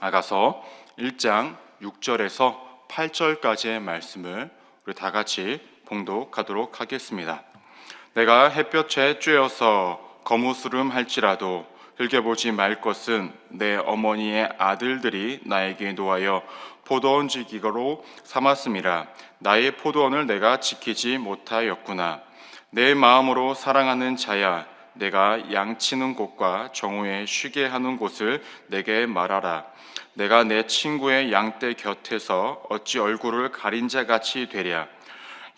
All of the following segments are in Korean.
아가서 1장 6절에서 8절까지의 말씀을 우리 다 같이 봉독하도록 하겠습니다. 내가 햇볕에 쬐어서 거무스름 할지라도 흘겨보지 말 것은 내 어머니의 아들들이 나에게 노하여 포도원 지기로 삼았음이라. 나의 포도원을 내가 지키지 못하였구나. 내 마음으로 사랑하는 자야, 내가 양치는 곳과 정오에 쉬게 하는 곳을 내게 말하라. 내가 내 친구의 양떼 곁에서 어찌 얼굴을 가린 자 같이 되랴.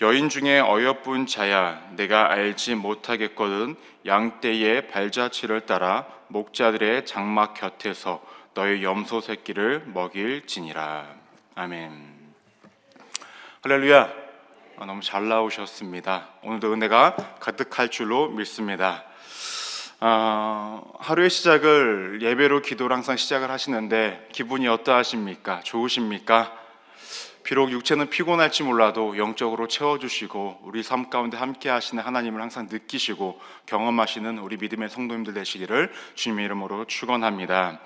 여인 중에 어여쁜 자야, 내가 알지 못하겠거든. 양떼의 발자취를 따라 목자들의 장막 곁에서 너의 염소 새끼를 먹일지니라. 아멘. 할렐루야. 너무 잘 나오셨습니다. 오늘도 은혜가 가득할 줄로 믿습니다. 하루의 시작을 예배로, 기도로 항상 시작을 하시는데 기분이 어떠하십니까? 좋으십니까? 비록 육체는 피곤할지 몰라도 영적으로 채워주시고 우리 삶 가운데 함께 하시는 하나님을 항상 느끼시고 경험하시는 우리 믿음의 성도님들 되시기를 주님의 이름으로 축원합니다.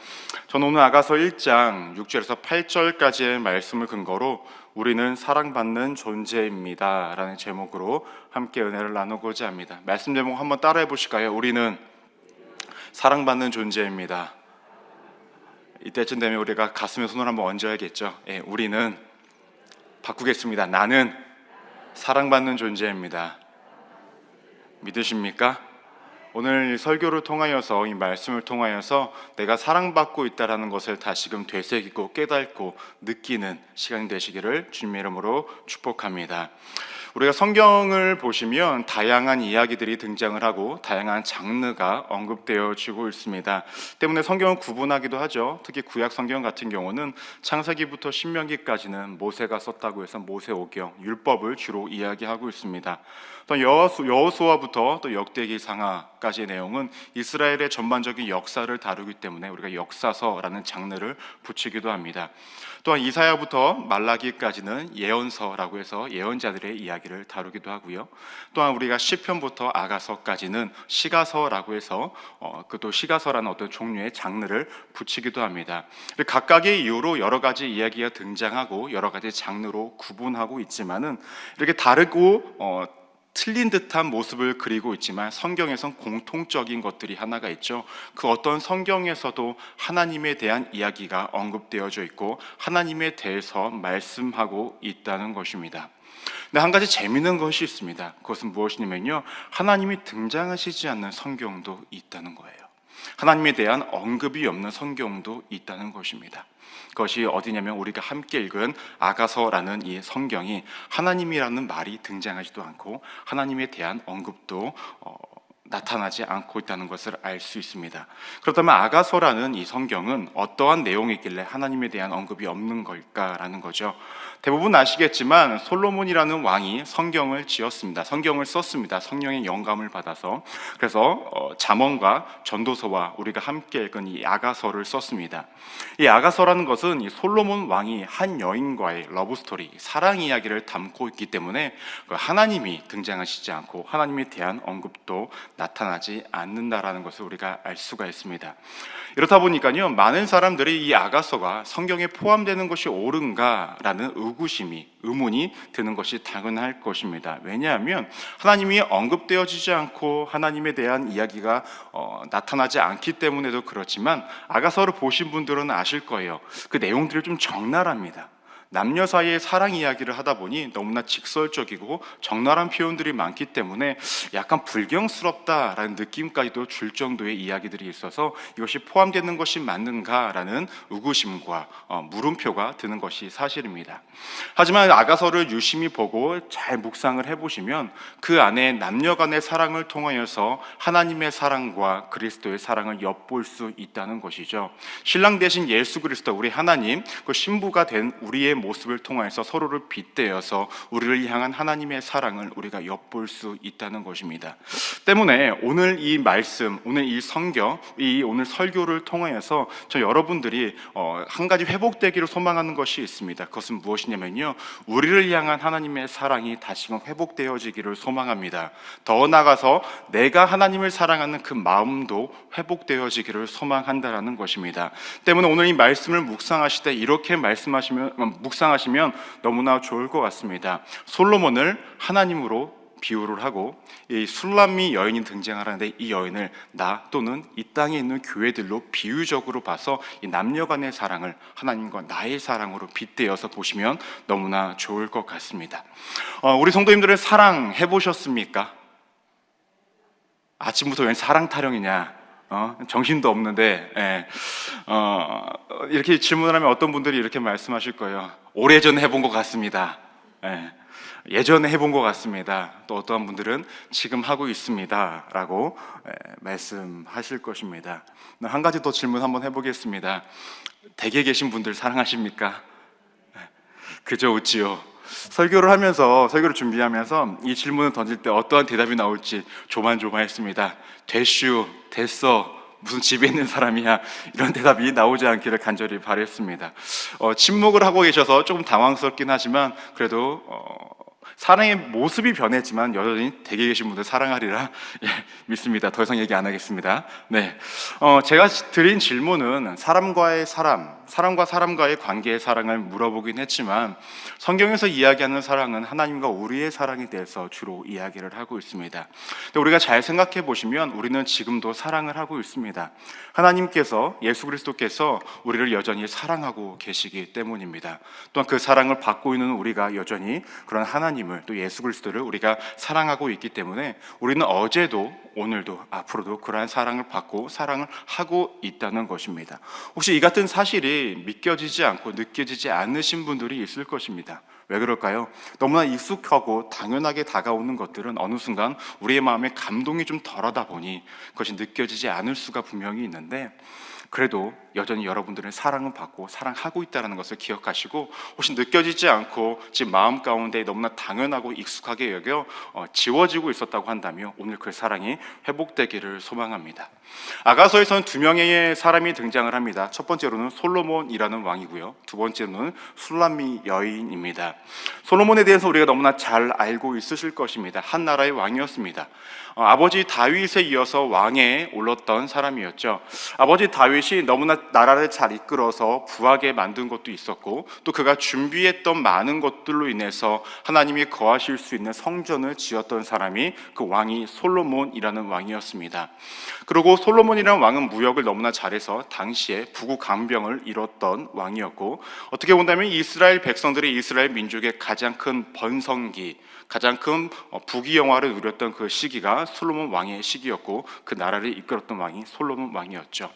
저는 오늘 아가서 1장 6절에서 8절까지의 말씀을 근거로 우리는 사랑받는 존재입니다 라는 제목으로 함께 은혜를 나누고자 합니다. 말씀 제목 한번 따라해 보실까요? 우리는 사랑받는 존재입니다. 이때쯤 되면 우리가 가슴에 손을 한번 얹어야겠죠. 우리는 바꾸겠습니다. 나는 사랑받는 존재입니다. 믿으십니까? 오늘 설교를 통하여서, 이 말씀을 통하여서 내가 사랑받고 있다는 것을 다시금 되새기고 깨닫고 느끼는 시간이 되시기를 주님의 이름으로 축복합니다. 우리가 성경을 보시면 다양한 이야기들이 등장을 하고 다양한 장르가 언급되어지고 있습니다. 때문에 성경을 구분하기도 하죠. 특히 구약 성경 같은 경우는 창세기부터 신명기까지는 모세가 썼다고 해서 모세오경, 율법을 주로 이야기하고 있습니다. 또 여호수아부터 또 역대기상하까지의 내용은 이스라엘의 전반적인 역사를 다루기 때문에 우리가 역사서라는 장르를 붙이기도 합니다. 또한 이사야부터 말라기까지는 예언서라고 해서 예언자들의 이야기를 다루기도 하고요. 또한 우리가 시편부터 아가서까지는 시가서라고 해서 또 시가서라는 어떤 종류의 장르를 붙이기도 합니다. 각각의 이유로 여러 가지 이야기가 등장하고 여러 가지 장르로 구분하고 있지만은 이렇게 다르고 틀린 듯한 모습을 그리고 있지만 성경에선 공통적인 것들이 하나가 있죠. 그 어떤 성경에서도 하나님에 대한 이야기가 언급되어져 있고 하나님에 대해서 말씀하고 있다는 것입니다. 근데 한 가지 재미있는 것이 있습니다. 그것은 무엇이냐면요, 하나님이 등장하시지 않는 성경도 있다는 거예요. 하나님에 대한 언급이 없는 성경도 있다는 것입니다. 그것이 어디냐면 우리가 함께 읽은 아가서라는 이 성경이 하나님이라는 말이 등장하지도 않고 하나님에 대한 언급도 나타나지 않고 있다는 것을 알 수 있습니다. 그렇다면 아가서라는 이 성경은 어떠한 내용이길래 하나님에 대한 언급이 없는 걸까라는 거죠. 대부분 아시겠지만 솔로몬이라는 왕이 성경을 지었습니다. 성경을 썼습니다. 성령의 영감을 받아서. 그래서 잠언과 전도서와 우리가 함께 읽은 이 아가서를 썼습니다. 이 아가서라는 것은 이 솔로몬 왕이 한 여인과의 러브스토리, 사랑 이야기를 담고 있기 때문에 하나님이 등장하시지 않고 하나님에 대한 언급도 나타나지 않는다라는 것을 우리가 알 수가 있습니다. 이렇다 보니까요, 많은 사람들이 이 아가서가 성경에 포함되는 것이 옳은가라는 의문이 드는 것이 당연할 것입니다. 왜냐하면 하나님이 언급되어지지 않고 하나님에 대한 이야기가 나타나지 않기 때문에도 그렇지만 아가서를 보신 분들은 아실 거예요. 그 내용들이 좀 적나라합니다. 남녀 사이의 사랑 이야기를 하다 보니 너무나 직설적이고 적나라한 표현들이 많기 때문에 약간 불경스럽다라는 느낌까지도 줄 정도의 이야기들이 있어서 이것이 포함되는 것이 맞는가라는 의구심과 물음표가 드는 것이 사실입니다. 하지만 아가서를 유심히 보고 잘 묵상을 해보시면 그 안에 남녀 간의 사랑을 통하여서 하나님의 사랑과 그리스도의 사랑을 엿볼 수 있다는 것이죠. 신랑 되신 예수 그리스도, 우리 하나님, 그 신부가 된 우리의 모습을 통해서 서로를 빗대어서 우리를 향한 하나님의 사랑을 우리가 엿볼 수 있다는 것입니다. 때문에 오늘 이 말씀, 오늘 이 성경, 오늘 설교를 통하여서 저 여러분들이 한 가지 회복되기를 소망하는 것이 있습니다. 그것은 무엇이냐면요, 우리를 향한 하나님의 사랑이 다시금 회복되어지기를 소망합니다. 더 나아가서 내가 하나님을 사랑하는 그 마음도 회복되어지기를 소망한다라는 것입니다. 때문에 오늘 이 말씀을 묵상하실 때 이렇게 묵상하시면 너무나 좋을 것 같습니다. 솔로몬을 하나님으로 비유를 하고 이 술람미 여인이 등장하는데, 이 여인을 나 또는 이 땅에 있는 교회들로 비유적으로 봐서 이 남녀간의 사랑을 하나님과 나의 사랑으로 빗대어서 보시면 너무나 좋을 것 같습니다. 우리 성도님들은 사랑 해보셨습니까? 아침부터 웬 사랑 타령이냐, 정신도 없는데, 이렇게 질문을 하면 어떤 분들이 이렇게 말씀하실 거예요. 오래전에 해본 것 같습니다. 예전에 해본 것 같습니다. 또 어떠한 분들은 지금 하고 있습니다 라고 말씀하실 것입니다. 한 가지 더 질문 한번 해보겠습니다. 댁에 계신 분들 사랑하십니까? 그저 웃지요. 설교를 준비하면서 이 질문을 던질 때 어떠한 대답이 나올지 조마조마했습니다. 됐슈, 됐어, 무슨 집에 있는 사람이야, 이런 대답이 나오지 않기를 간절히 바랬습니다. 침묵을 하고 계셔서 조금 당황스럽긴 하지만 그래도 사랑의 모습이 변했지만 여전히 댁에 계신 분들 사랑하리라 믿습니다. 더 이상 얘기 안 하겠습니다. 네, 제가 드린 질문은 사람과 사람과의 관계의 사랑을 물어보긴 했지만 성경에서 이야기하는 사랑은 하나님과 우리의 사랑에 대해서 주로 이야기를 하고 있습니다. 근데 우리가 잘 생각해 보시면 우리는 지금도 사랑을 하고 있습니다. 하나님께서, 예수 그리스도께서 우리를 여전히 사랑하고 계시기 때문입니다. 또한 그 사랑을 받고 있는 우리가 여전히 그런 하나님을, 또 예수 그리스도를 우리가 사랑하고 있기 때문에 우리는 어제도 오늘도 앞으로도 그러한 사랑을 받고 사랑을 하고 있다는 것입니다. 혹시 이 같은 사실이 믿겨지지 않고 느껴지지 않으신 분들이 있을 것입니다. 왜 그럴까요? 너무나 익숙하고 당연하게 다가오는 것들은 어느 순간 우리의 마음에 감동이 좀 덜하다 보니 그것이 느껴지지 않을 수가 분명히 있는데, 그래도 여전히 여러분들은 사랑을 받고 사랑하고 있다는 것을 기억하시고, 혹시 느껴지지 않고 지금 마음 가운데 너무나 당연하고 익숙하게 여겨 지워지고 있었다고 한다면 오늘 그 사랑이 회복되기를 소망합니다. 아가서에서는 두 명의 사람이 등장을 합니다. 첫 번째로는 솔로몬이라는 왕이고요, 두 번째로는 술람미 여인입니다. 솔로몬에 대해서 우리가 너무나 잘 알고 있으실 것입니다. 한 나라의 왕이었습니다. 아버지 다윗에 이어서 왕에 올랐던 사람이었죠. 아버지 다윗이 너무나 나라를 잘 이끌어서 부하게 만든 것도 있었고, 또 그가 준비했던 많은 것들로 인해서 하나님이 거하실 수 있는 성전을 지었던 사람이 그 왕이 솔로몬이라는 왕이었습니다. 그리고 솔로몬이라는 왕은 무역을 너무나 잘해서 당시에 부국 강병을 이뤘던 왕이었고, 어떻게 본다면 이스라엘 백성들이 이스라엘 민족의 가장 큰 번성기, 가장 큰 부귀영화를 누렸던 그 시기가 솔로몬 왕의 시기였고, 그 나라를 이끌었던 왕이 솔로몬 왕이었죠.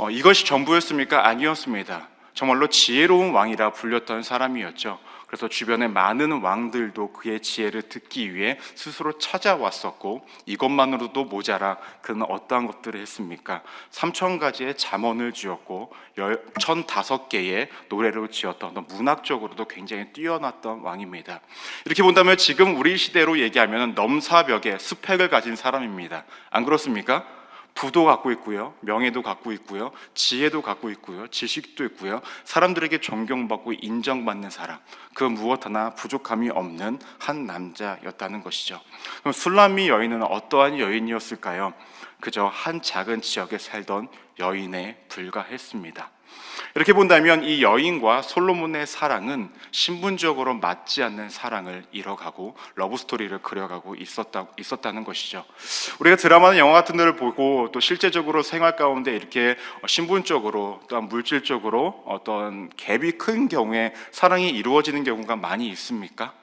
이것이 전부였습니까? 아니었습니다. 정말로 지혜로운 왕이라 불렸던 사람이었죠. 그래서 주변의 많은 왕들도 그의 지혜를 듣기 위해 스스로 찾아왔었고, 이것만으로도 모자라 그는 어떠한 것들을 했습니까? 3,000가지의 잠언을 지었고 1,005개의 노래를 지었던, 문학적으로도 굉장히 뛰어났던 왕입니다. 이렇게 본다면 지금 우리 시대로 얘기하면 넘사벽의 스펙을 가진 사람입니다. 안 그렇습니까? 부도 갖고 있고요, 명예도 갖고 있고요, 지혜도 갖고 있고요, 지식도 있고요, 사람들에게 존경받고 인정받는 사람, 그 무엇 하나 부족함이 없는 한 남자였다는 것이죠. 그럼 술람미 여인은 어떠한 여인이었을까요? 그저 한 작은 지역에 살던 여인에 불과했습니다. 이렇게 본다면 이 여인과 솔로몬의 사랑은 신분적으로 맞지 않는 사랑을 이뤄가고 러브스토리를 그려가고 있었다는 것이죠. 우리가 드라마나 영화 같은 데를 보고 또 실제적으로 생활 가운데 이렇게 신분적으로 또한 물질적으로 어떤 갭이 큰 경우에 사랑이 이루어지는 경우가 많이 있습니까?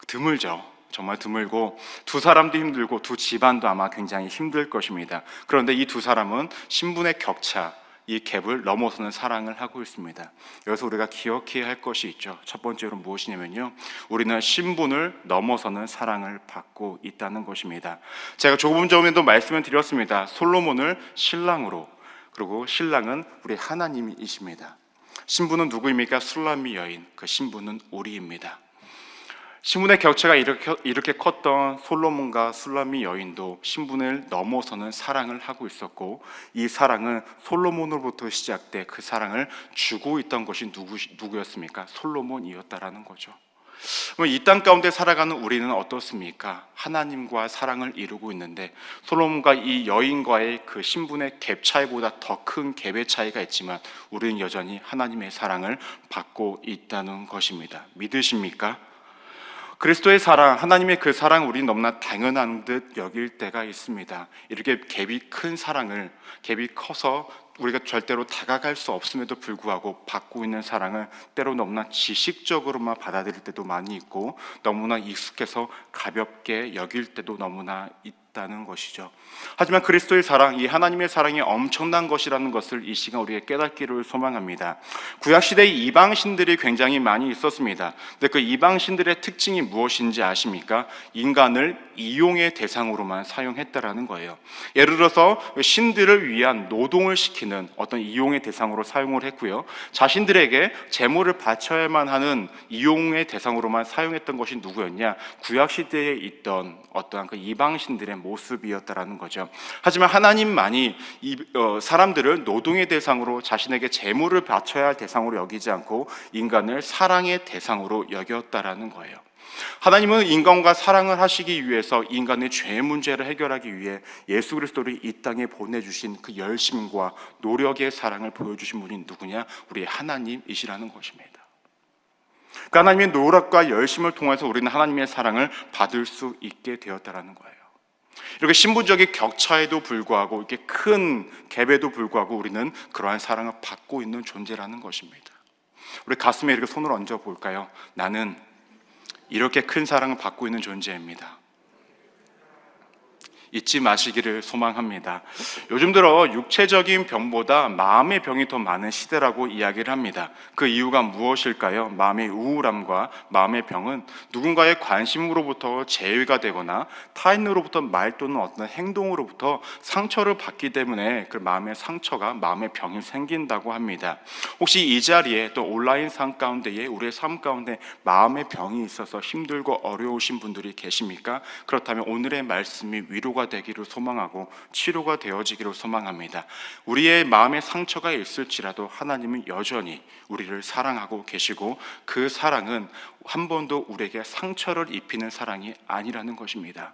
드물죠. 정말 드물고, 두 사람도 힘들고 두 집안도 아마 굉장히 힘들 것입니다. 그런데 이 두 사람은 신분의 격차, 이 갭을 넘어서는 사랑을 하고 있습니다. 여기서 우리가 기억해야 할 것이 있죠. 첫 번째로 무엇이냐면요, 우리는 신분을 넘어서는 사랑을 받고 있다는 것입니다. 제가 조금 전에도 말씀을 드렸습니다. 솔로몬을 신랑으로, 그리고 신랑은 우리 하나님이십니다. 신부는 누구입니까? 술람미 여인, 그 신부는 우리입니다. 신분의 격차가 이렇게 컸던 솔로몬과 술람미 여인도 신분을 넘어서는 사랑을 하고 있었고, 이 사랑은 솔로몬으로부터 시작돼 그 사랑을 주고 있던 것이 누구였습니까? 솔로몬이었다라는 거죠. 이 땅 가운데 살아가는 우리는 어떻습니까? 하나님과 사랑을 이루고 있는데 솔로몬과 이 여인과의 그 신분의 갭 차이보다 더 큰 갭의 차이가 있지만 우리는 여전히 하나님의 사랑을 받고 있다는 것입니다. 믿으십니까? 그리스도의 사랑, 하나님의 그 사랑 우리는 너무나 당연한 듯 여길 때가 있습니다. 이렇게 갭이 큰 사랑을, 갭이 커서 우리가 절대로 다가갈 수 없음에도 불구하고 받고 있는 사랑을 때로 너무나 지식적으로만 받아들일 때도 많이 있고 너무나 익숙해서 가볍게 여길 때도 너무나 있다는 것이죠. 하지만 그리스도의 사랑, 이 하나님의 사랑이 엄청난 것이라는 것을 이 시간 우리에게 깨닫기를 소망합니다. 구약시대의 이방신들이 굉장히 많이 있었습니다. 근데 그 이방신들의 특징이 무엇인지 아십니까? 인간을 이용의 대상으로만 사용했다라는 거예요. 예를 들어서 신들을 위한 노동을 시키는 어떤 이용의 대상으로 사용을 했고요. 자신들에게 재물을 바쳐야만 하는 이용의 대상으로만 사용했던 것이 누구였냐? 구약시대에 있던 어떠한 그 이방신들의 모습이었다라는 거죠. 하지만 하나님만이 사람들을 노동의 대상으로, 자신에게 재물을 바쳐야 할 대상으로 여기지 않고 인간을 사랑의 대상으로 여겼다라는 거예요. 하나님은 인간과 사랑을 하시기 위해서 인간의 죄 문제를 해결하기 위해 예수 그리스도를 이 땅에 보내주신 그 열심과 노력의 사랑을 보여주신 분이 누구냐? 우리 하나님이시라는 것입니다. 그 하나님의 노력과 열심을 통해서 우리는 하나님의 사랑을 받을 수 있게 되었다라는 거예요. 이렇게 신분적인 격차에도 불구하고, 이렇게 큰 갭에도 불구하고 우리는 그러한 사랑을 받고 있는 존재라는 것입니다. 우리 가슴에 이렇게 손을 얹어 볼까요? 나는 이렇게 큰 사랑을 받고 있는 존재입니다. 잊지 마시기를 소망합니다. 요즘 들어 육체적인 병보다 마음의 병이 더 많은 시대라고 이야기를 합니다. 그 이유가 무엇일까요? 마음의 우울함과 마음의 병은 누군가의 관심으로부터 제외가 되거나 타인으로부터 말 또는 어떤 행동으로부터 상처를 받기 때문에 그 마음의 상처가 마음의 병이 생긴다고 합니다. 혹시 이 자리에 또 온라인 삶 가운데에 우리의 삶 가운데 마음의 병이 있어서 힘들고 어려우신 분들이 계십니까? 그렇다면 오늘의 말씀이 위로가 되기를 소망하고 치료가 되어지기를 소망합니다. 우리의 마음에 상처가 있을지라도 하나님은 여전히 우리를 사랑하고 계시고 그 사랑은 한 번도 우리에게 상처를 입히는 사랑이 아니라는 것입니다.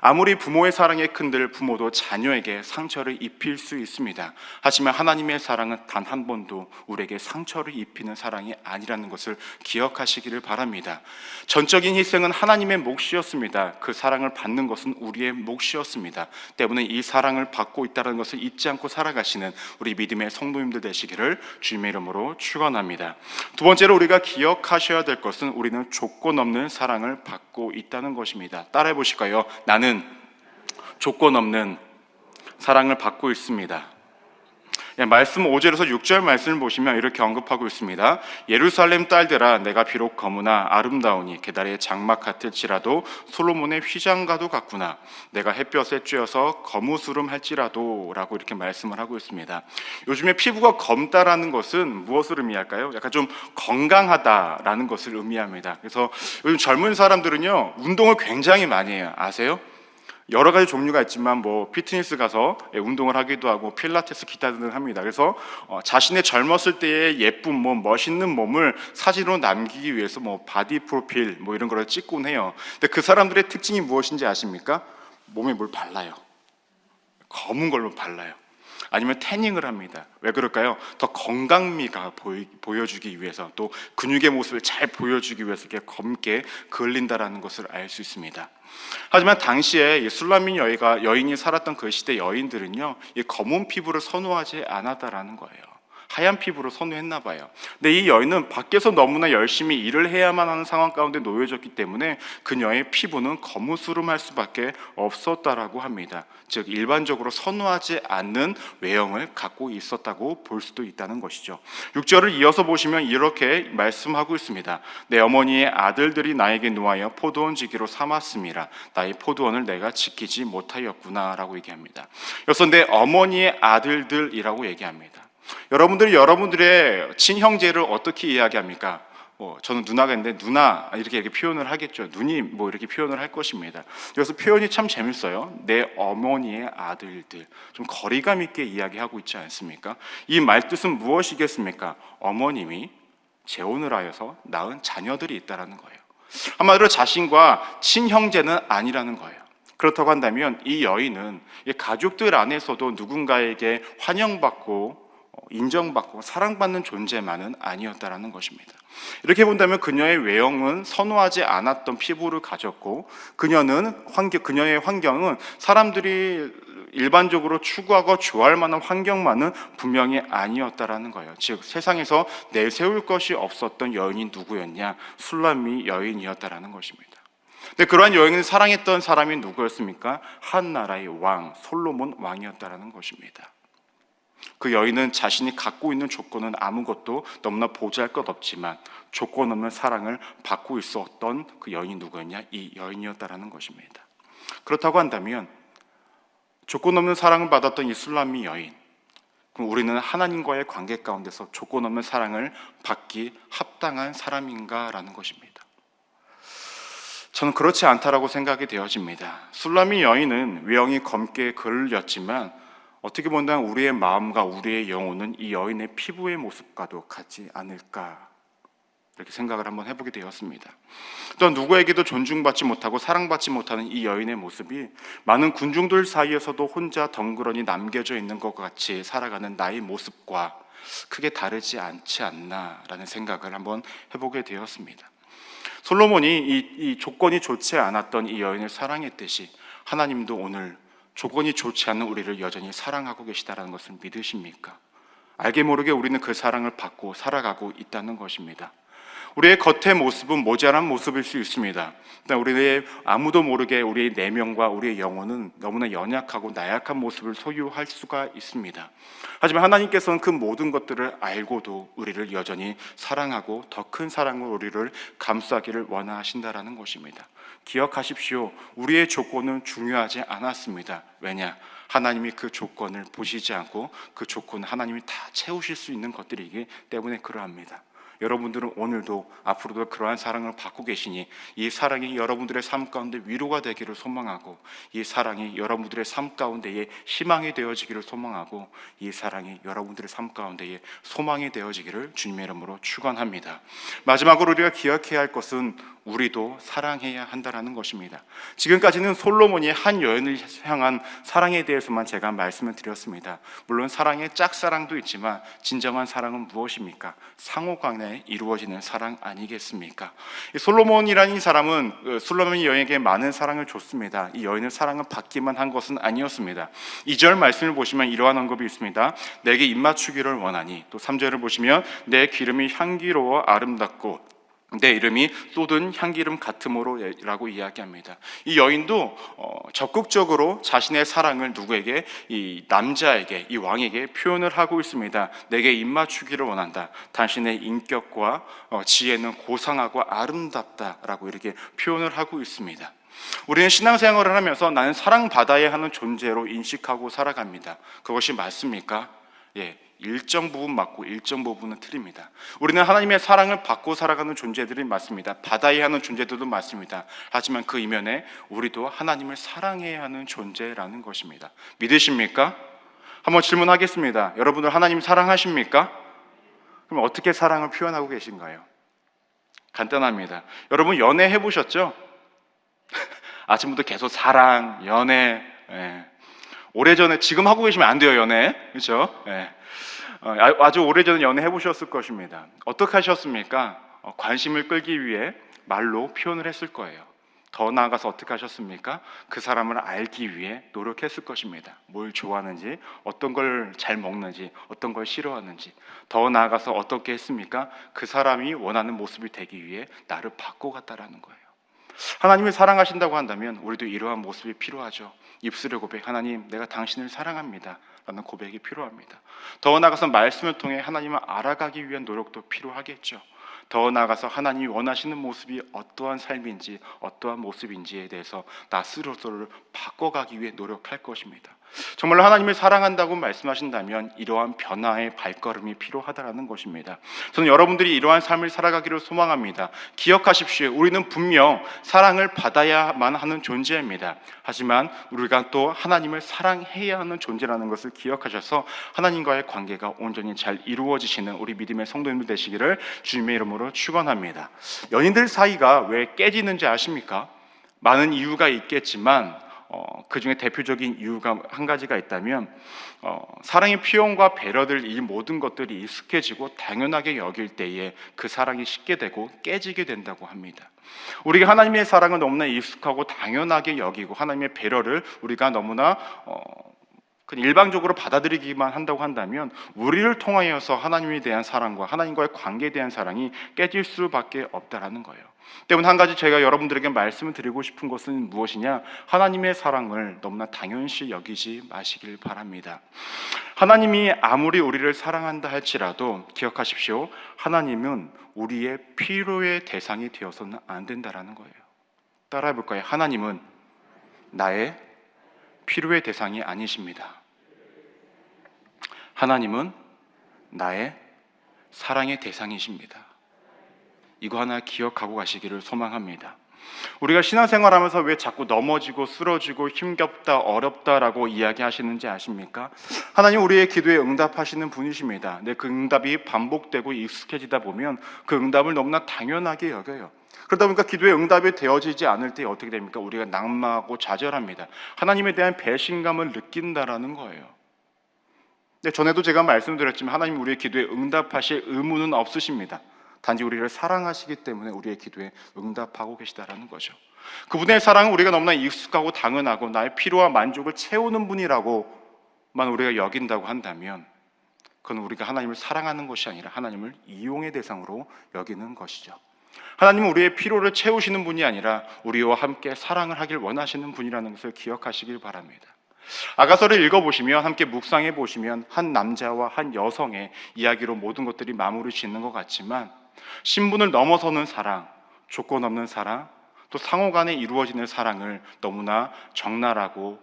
아무리 부모의 사랑이 큰들 부모도 자녀에게 상처를 입힐 수 있습니다. 하지만 하나님의 사랑은 단 한 번도 우리에게 상처를 입히는 사랑이 아니라는 것을 기억하시기를 바랍니다. 전적인 희생은 하나님의 몫이었습니다. 그 사랑을 받는 것은 우리의 몫이었습니다. 때문에 이 사랑을 받고 있다는 것을 잊지 않고 살아가시는 우리 믿음의 성도님들 되시기를 주님의 이름으로 축원합니다. 두 번째로 우리가 기억하셔야 될 것은 우리는 조건 없는 사랑을 받고 있다는 것입니다. 따라해 보실까요? 나는 조건 없는 사랑을 받고 있습니다. 말씀 5절에서 6절 말씀을 보시면 이렇게 언급하고 있습니다. 예루살렘 딸들아, 내가 비록 거무나 아름다우니 계달의 장막 같을지라도 솔로몬의 휘장과도 같구나. 내가 햇볕에 쬐어서 거무스름 할지라도 라고 이렇게 말씀을 하고 있습니다. 요즘에 피부가 검다라는 것은 무엇을 의미할까요? 약간 좀 건강하다라는 것을 의미합니다. 그래서 요즘 젊은 사람들은요 운동을 굉장히 많이 해요. 아세요? 여러 가지 종류가 있지만 피트니스 가서 운동을 하기도 하고 필라테스 기타 등을 합니다. 그래서 자신의 젊었을 때의 예쁜 몸, 멋있는 몸을 사진으로 남기기 위해서 바디 프로필 이런 거를 찍곤 해요. 근데 그 사람들의 특징이 무엇인지 아십니까? 몸에 뭘 발라요. 검은 걸로 발라요. 아니면 태닝을 합니다. 왜 그럴까요? 더 건강미가 보여주기 위해서, 또 근육의 모습을 잘 보여주기 위해서 이렇게 검게 그을린다라는 것을 알 수 있습니다. 하지만 당시에 술라민 여인이 살았던 그 시대 여인들은요, 이 검은 피부를 선호하지 않았다라는 거예요. 하얀 피부를 선호했나 봐요. 근데 이 여인은 밖에서 너무나 열심히 일을 해야만 하는 상황 가운데 놓여졌기 때문에 그녀의 피부는 거무스름할 수밖에 없었다라고 합니다. 즉 일반적으로 선호하지 않는 외형을 갖고 있었다고 볼 수도 있다는 것이죠. 6절을 이어서 보시면 이렇게 말씀하고 있습니다. 내 어머니의 아들들이 나에게 노하여 포도원 지기로 삼았음이라. 나의 포도원을 내가 지키지 못하였구나 라고 얘기합니다. 그래서 내 어머니의 아들들이라고 얘기합니다. 여러분들이 여러분들의 친형제를 어떻게 이야기합니까? 저는 누나가 있는데 누나 이렇게 표현을 하겠죠. 누님 이렇게 표현을 할 것입니다. 그래서 표현이 참 재밌어요. 내 어머니의 아들들, 좀 거리감 있게 이야기하고 있지 않습니까? 이 말뜻은 무엇이겠습니까? 어머님이 재혼을 하여서 낳은 자녀들이 있다라는 거예요. 한마디로 자신과 친형제는 아니라는 거예요. 그렇다고 한다면 이 여인은 이 가족들 안에서도 누군가에게 환영받고 인정받고 사랑받는 존재만은 아니었다라는 것입니다. 이렇게 본다면 그녀의 외형은 선호하지 않았던 피부를 가졌고 그녀의 환경은 사람들이 일반적으로 추구하고 좋아할 만한 환경만은 분명히 아니었다라는 거예요. 즉 세상에서 내세울 것이 없었던 여인이 누구였냐? 술람미 여인이었다라는 것입니다. 근데 그러한 여인을 사랑했던 사람이 누구였습니까? 한 나라의 왕, 솔로몬 왕이었다라는 것입니다. 그 여인은 자신이 갖고 있는 조건은 아무것도 너무나 보잘것없지만 조건 없는 사랑을 받고 있었던 그 여인이 누구였냐? 이 여인이었다라는 것입니다. 그렇다고 한다면 조건 없는 사랑을 받았던 이 술람미 여인, 그럼 우리는 하나님과의 관계 가운데서 조건 없는 사랑을 받기 합당한 사람인가라는 것입니다. 저는 그렇지 않다라고 생각이 되어집니다. 술람미 여인은 외형이 검게 그을렸지만 어떻게 본다면 우리의 마음과 우리의 영혼은 이 여인의 피부의 모습과도 같지 않을까, 이렇게 생각을 한번 해보게 되었습니다. 또 누구에게도 존중받지 못하고 사랑받지 못하는 이 여인의 모습이 많은 군중들 사이에서도 혼자 덩그러니 남겨져 있는 것 같이 살아가는 나의 모습과 크게 다르지 않지 않나라는 생각을 한번 해보게 되었습니다. 솔로몬이 이 조건이 좋지 않았던 이 여인을 사랑했듯이 하나님도 오늘 조건이 좋지 않은 우리를 여전히 사랑하고 계시다는 것을 믿으십니까? 알게 모르게 우리는 그 사랑을 받고 살아가고 있다는 것입니다. 우리의 겉의 모습은 모자란 모습일 수 있습니다. 우리의 아무도 모르게 우리의 내면과 우리의 영혼은 너무나 연약하고 나약한 모습을 소유할 수가 있습니다. 하지만 하나님께서는 그 모든 것들을 알고도 우리를 여전히 사랑하고 더 큰 사랑으로 우리를 감싸기를 원하신다라는 것입니다. 기억하십시오. 우리의 조건은 중요하지 않았습니다. 왜냐? 하나님이 그 조건을 보시지 않고 그 조건은 하나님이 다 채우실 수 있는 것들이기 때문에 그러합니다. 여러분들은 오늘도 앞으로도 그러한 사랑을 받고 계시니 이 사랑이 여러분들의 삶 가운데 위로가 되기를 소망하고, 이 사랑이 여러분들의 삶 가운데에 희망이 되어지기를 소망하고, 이 사랑이 여러분들의 삶 가운데에 소망이 되어지기를 주님의 이름으로 축원합니다. 마지막으로 우리가 기억해야 할 것은 우리도 사랑해야 한다는 것입니다. 지금까지는 솔로몬이 한 여인을 향한 사랑에 대해서만 제가 말씀을 드렸습니다. 물론 사랑의 짝사랑도 있지만 진정한 사랑은 무엇입니까? 상호간에 이루어지는 사랑 아니겠습니까? 이 솔로몬이라는 이 사람은 솔로몬 여인에게 많은 사랑을 줬습니다. 이 여인은 사랑을 받기만 한 것은 아니었습니다. 2절 말씀을 보시면 이러한 언급이 있습니다. 내게 입맞추기를 원하니, 또 3절을 보시면 내 기름이 향기로워 아름답고 내 이름이 쏟은 향기름 같음으로 라고 이야기합니다. 이 여인도 적극적으로 자신의 사랑을 누구에게? 이 남자에게, 이 왕에게 표현을 하고 있습니다. 내게 입맞추기를 원한다. 당신의 인격과 지혜는 고상하고 아름답다라고 이렇게 표현을 하고 있습니다. 우리는 신앙생활을 하면서 나는 사랑받아야 하는 존재로 인식하고 살아갑니다. 그것이 맞습니까? 예, 일정 부분 맞고 일정 부분은 틀립니다. 우리는 하나님의 사랑을 받고 살아가는 존재들이 맞습니다. 받아야 하는 존재들도 맞습니다. 하지만 그 이면에 우리도 하나님을 사랑해야 하는 존재라는 것입니다. 믿으십니까? 한번 질문하겠습니다. 여러분들 하나님 사랑하십니까? 그럼 어떻게 사랑을 표현하고 계신가요? 간단합니다. 여러분 연애 해보셨죠? 아침부터 계속 사랑, 연애, 오래전에, 지금 하고 계시면 안 돼요, 연애. 그렇죠? 아주 오래전에 연애 해보셨을 것입니다. 어떻게 하셨습니까? 관심을 끌기 위해 말로 표현을 했을 거예요. 더 나아가서 어떻게 하셨습니까? 그 사람을 알기 위해 노력했을 것입니다. 뭘 좋아하는지, 어떤 걸 잘 먹는지, 어떤 걸 싫어하는지. 더 나아가서 어떻게 했습니까? 그 사람이 원하는 모습이 되기 위해 나를 바꿔갔다라는 거예요. 하나님을 사랑하신다고 한다면 우리도 이러한 모습이 필요하죠. 입술의 고백, 하나님 내가 당신을 사랑합니다 라는 고백이 필요합니다. 더 나아가서 말씀을 통해 하나님을 알아가기 위한 노력도 필요하겠죠. 더 나아가서 하나님이 원하시는 모습이 어떠한 삶인지, 어떠한 모습인지에 대해서 나 스스로를 바꿔가기 위해 노력할 것입니다. 정말로 하나님을 사랑한다고 말씀하신다면 이러한 변화의 발걸음이 필요하다는 것입니다. 저는 여러분들이 이러한 삶을 살아가기를 소망합니다. 기억하십시오. 우리는 분명 사랑을 받아야만 하는 존재입니다. 하지만 우리가 또 하나님을 사랑해야 하는 존재라는 것을 기억하셔서 하나님과의 관계가 온전히 잘 이루어지시는 우리 믿음의 성도님들 되시기를 주님의 이름으로 축원합니다. 연인들 사이가 왜 깨지는지 아십니까? 많은 이유가 있겠지만 그 중에 대표적인 이유가 한 가지가 있다면 사랑의 표현과 배려들, 이 모든 것들이 익숙해지고 당연하게 여길 때에 그 사랑이 쉽게 되고 깨지게 된다고 합니다. 우리가 하나님의 사랑을 너무나 익숙하고 당연하게 여기고 하나님의 배려를 우리가 너무나 그냥 일방적으로 받아들이기만 한다고 한다면 우리를 통하여서 하나님에 대한 사랑과 하나님과의 관계에 대한 사랑이 깨질 수밖에 없다라는 거예요. 때문에 한 가지 제가 여러분들에게 말씀을 드리고 싶은 것은 무엇이냐? 하나님의 사랑을 너무나 당연시 여기지 마시길 바랍니다. 하나님이 아무리 우리를 사랑한다 할지라도 기억하십시오. 하나님은 우리의 필요의 대상이 되어서는 안 된다라는 거예요. 따라해 볼까요? 하나님은 나의 필요의 대상이 아니십니다. 하나님은 나의 사랑의 대상이십니다. 이거 하나 기억하고 가시기를 소망합니다. 우리가 신앙생활하면서 왜 자꾸 넘어지고 쓰러지고 힘겹다 어렵다라고 이야기하시는지 아십니까? 하나님 우리의 기도에 응답하시는 분이십니다. 근데 그 응답이 반복되고 익숙해지다 보면 그 응답을 너무나 당연하게 여겨요. 그러다 보니까 기도에 응답이 되어지지 않을 때 어떻게 됩니까? 우리가 낙마하고 좌절합니다. 하나님에 대한 배신감을 느낀다라는 거예요. 근데 전에도 제가 말씀드렸지만 하나님 우리의 기도에 응답하실 의무는 없으십니다. 단지 우리를 사랑하시기 때문에 우리의 기도에 응답하고 계시다라는 거죠. 그분의 사랑은 우리가 너무나 익숙하고 당연하고 나의 필요와 만족을 채우는 분이라고만 우리가 여긴다고 한다면 그건 우리가 하나님을 사랑하는 것이 아니라 하나님을 이용의 대상으로 여기는 것이죠. 하나님은 우리의 필요를 채우시는 분이 아니라 우리와 함께 사랑을 하길 원하시는 분이라는 것을 기억하시길 바랍니다. 아가서를 읽어보시면 함께 묵상해 보시면 한 남자와 한 여성의 이야기로 모든 것들이 마무리 짓는 것 같지만 신분을 넘어서는 사랑, 조건 없는 사랑, 또 상호 간에 이루어지는 사랑을 너무나 적나라하고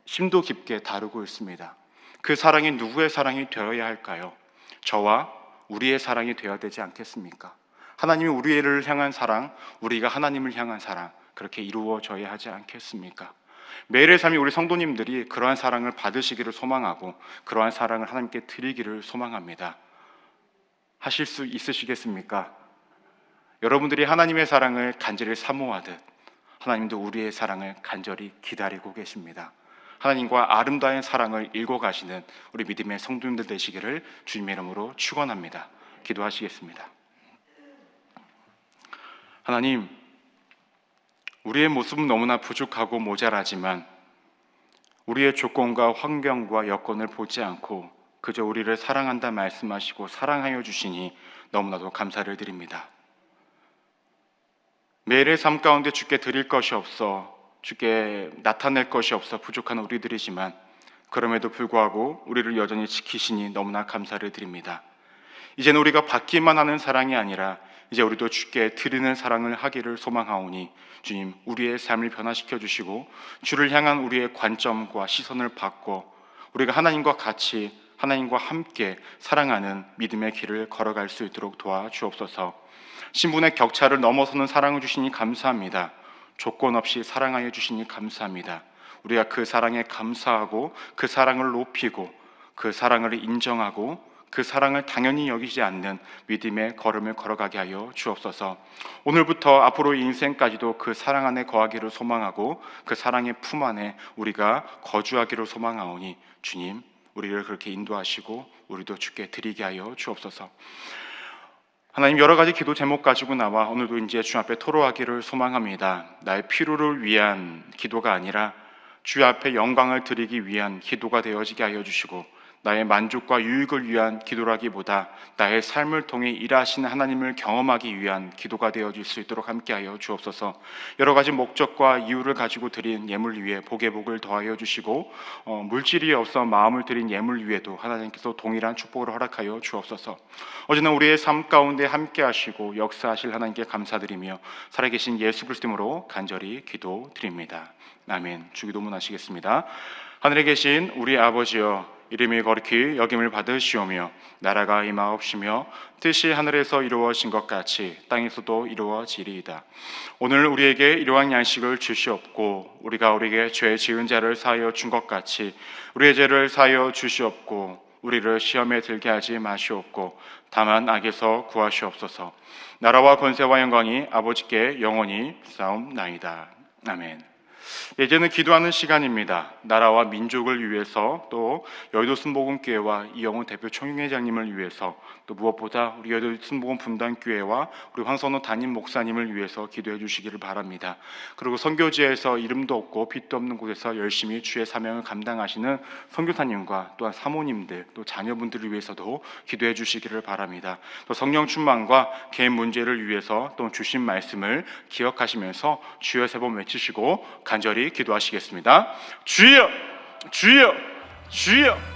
심도 깊게 다루고 있습니다. 그 사랑이 누구의 사랑이 되어야 할까요? 저와 우리의 사랑이 되어야 되지 않겠습니까? 하나님이 우리를 향한 사랑, 우리가 하나님을 향한 사랑, 그렇게 이루어져야 하지 않겠습니까? 매일의 삶이 우리 성도님들이 그러한 사랑을 받으시기를 소망하고 그러한 사랑을 하나님께 드리기를 소망합니다. 하실 수 있으시겠습니까? 여러분들이 하나님의 사랑을 간절히 사모하듯 하나님도 우리의 사랑을 간절히 기다리고 계십니다. 하나님과 아름다운 사랑을 읽어가시는 우리 믿음의 성도님들 되시기를 주님의 이름으로 축원합니다. 기도하시겠습니다. 하나님, 우리의 모습은 너무나 부족하고 모자라지만 우리의 조건과 환경과 여건을 보지 않고 그저 우리를 사랑한다 말씀하시고 사랑하여 주시니 너무나도 감사를 드립니다. 매일의 삶 가운데 주께 드릴 것이 없어, 주께 나타낼 것이 없어 부족한 우리들이지만 그럼에도 불구하고 우리를 여전히 지키시니 너무나 감사를 드립니다. 이제는 우리가 받기만 하는 사랑이 아니라 이제 우리도 주께 드리는 사랑을 하기를 소망하오니 주님, 우리의 삶을 변화시켜 주시고 주를 향한 우리의 관점과 시선을 바꿔 우리가 하나님과 같이 하나님과 함께 사랑하는 믿음의 길을 걸어갈 수 있도록 도와주옵소서. 신분의 격차를 넘어서는 사랑을 주시니 감사합니다. 조건 없이 사랑하여 주시니 감사합니다. 우리가 그 사랑에 감사하고 그 사랑을 높이고 그 사랑을 인정하고 그 사랑을 당연히 여기지 않는 믿음의 걸음을 걸어가게 하여 주옵소서. 오늘부터 앞으로 인생까지도 그 사랑 안에 거하기를 소망하고 그 사랑의 품 안에 우리가 거주하기를 소망하오니 주님, 우리를 그렇게 인도하시고 우리도 주께 드리게 하여 주옵소서. 하나님, 여러 가지 기도 제목 가지고 나와 오늘도 이제 주 앞에 토로하기를 소망합니다. 나의 필요를 위한 기도가 아니라 주 앞에 영광을 드리기 위한 기도가 되어지게 하여 주시고 나의 만족과 유익을 위한 기도라기보다 나의 삶을 통해 일하시는 하나님을 경험하기 위한 기도가 되어질 수 있도록 함께하여 주옵소서. 여러 가지 목적과 이유를 가지고 드린 예물 위에 복의 복을 더하여 주시고 물질이 없어 마음을 드린 예물 위에도 하나님께서 동일한 축복을 허락하여 주옵소서. 어제는 우리의 삶 가운데 함께하시고 역사하실 하나님께 감사드리며 살아계신 예수 그리스도 이름으로 간절히 기도드립니다. 아멘. 주기도문 하시겠습니다. 하늘에 계신 우리 아버지여, 이름이 거룩히 여김을 받으시오며 나라가 임하옵시며 뜻이 하늘에서 이루어진 것 같이 땅에서도 이루어지리이다. 오늘 우리에게 일용할 양식을 주시옵고 우리가 우리에게 죄 지은 자를 사하여 준 것 같이 우리의 죄를 사하여 주시옵고 우리를 시험에 들게 하지 마시옵고 다만 악에서 구하시옵소서. 나라와 권세와 영광이 아버지께 영원히 싸움나이다. 아멘. 이제는 기도하는 시간입니다. 나라와 민족을 위해서, 또 여의도 순복음교회와 이영훈 대표 총회장님을 위해서, 또 무엇보다 우리 여의도 순복음 분당교회와 우리 황선호 담임 목사님을 위해서 기도해 주시기를 바랍니다. 그리고 선교지에서 이름도 없고 빛도 없는 곳에서 열심히 주의 사명을 감당하시는 선교사님과 또한 사모님들, 또 자녀분들을 위해서도 기도해 주시기를 바랍니다. 또 성령 충만과 개인 문제를 위해서 또 주신 말씀을 기억하시면서 주여 세 번 외치시고 간절히 기도하시겠습니다. 주여, 주여, 주여.